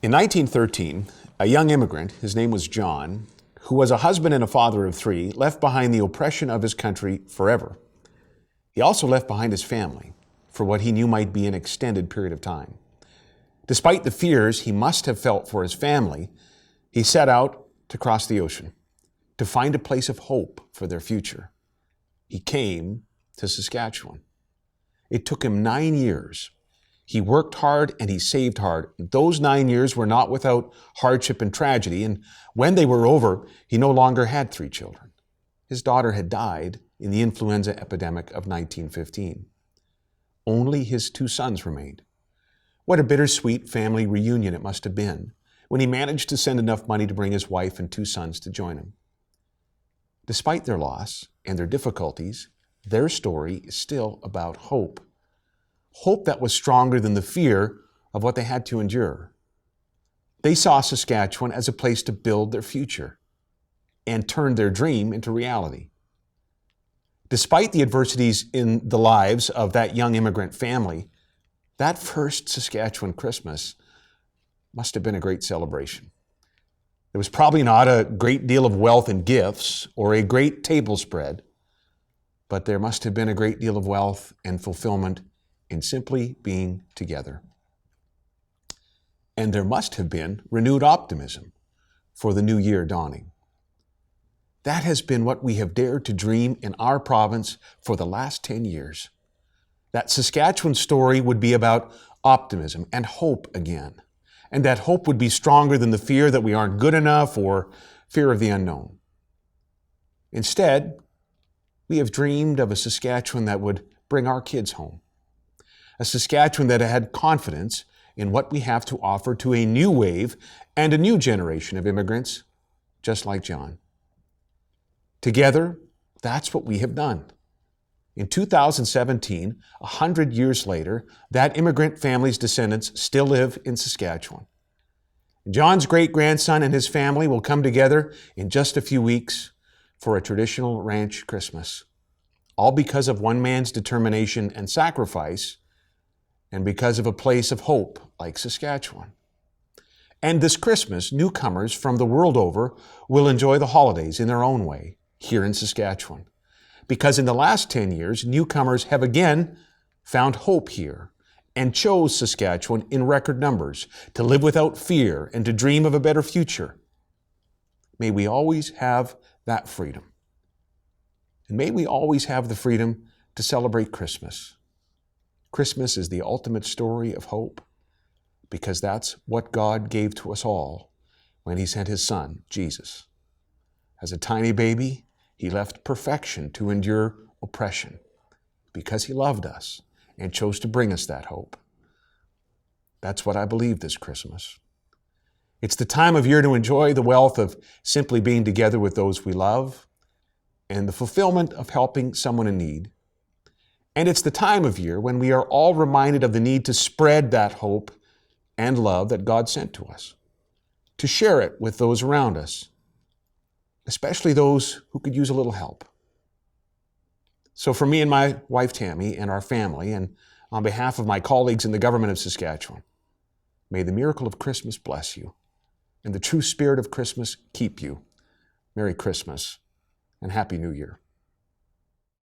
In 1913, a young immigrant, his name was John, who was a husband and a father of three, left behind the oppression of his country forever. He also left behind his family for what he knew might be an extended period of time. Despite the fears he must have felt for his family, he set out to cross the ocean, to find a place of hope for their future. He came to Saskatchewan. It took him 9 years. He worked hard and he saved hard. Those 9 years were not without hardship and tragedy, and when they were over, he no longer had 3 children. His daughter had died in the influenza epidemic of 1915. Only his 2 sons remained. What a bittersweet family reunion it must have been when he managed to send enough money to bring his wife and 2 sons to join him. Despite their loss and their difficulties, their story is still about hope. Hope that was stronger than the fear of what they had to endure. They saw Saskatchewan as a place to build their future and turn their dream into reality. Despite the adversities in the lives of that young immigrant family, that first Saskatchewan Christmas must have been a great celebration. There was probably not a great deal of wealth and gifts or a great table spread, but there must have been a great deal of wealth and fulfillment in simply being together. And there must have been renewed optimism for the new year dawning. That has been what we have dared to dream in our province for the last 10 years. That Saskatchewan story would be about optimism and hope again, and that hope would be stronger than the fear that we aren't good enough or fear of the unknown. Instead, we have dreamed of a Saskatchewan that would bring our kids home. A Saskatchewan that had confidence in what we have to offer to a new wave and a new generation of immigrants, just like John. Together, that's what we have done. In 2017, 100 years later, that immigrant family's descendants still live in Saskatchewan. John's great-grandson and his family will come together in just a few weeks for a traditional ranch Christmas, all because of one man's determination and sacrifice, and because of a place of hope like Saskatchewan. And this Christmas, newcomers from the world over will enjoy the holidays in their own way here in Saskatchewan. Because in the last 10 years, newcomers have again found hope here and chose Saskatchewan in record numbers to live without fear and to dream of a better future. May we always have that freedom. And may we always have the freedom to celebrate Christmas. Christmas is the ultimate story of hope because that's what God gave to us all when He sent His Son, Jesus. As a tiny baby, He left perfection to endure oppression because He loved us and chose to bring us that hope. That's what I believe this Christmas. It's the time of year to enjoy the wealth of simply being together with those we love and the fulfillment of helping someone in need. And it's the time of year when we are all reminded of the need to spread that hope and love that God sent to us, to share it with those around us, especially those who could use a little help. So for me and my wife Tammy and our family, and on behalf of my colleagues in the government of Saskatchewan, may the miracle of Christmas bless you, and the true spirit of Christmas keep you. Merry Christmas and Happy New Year.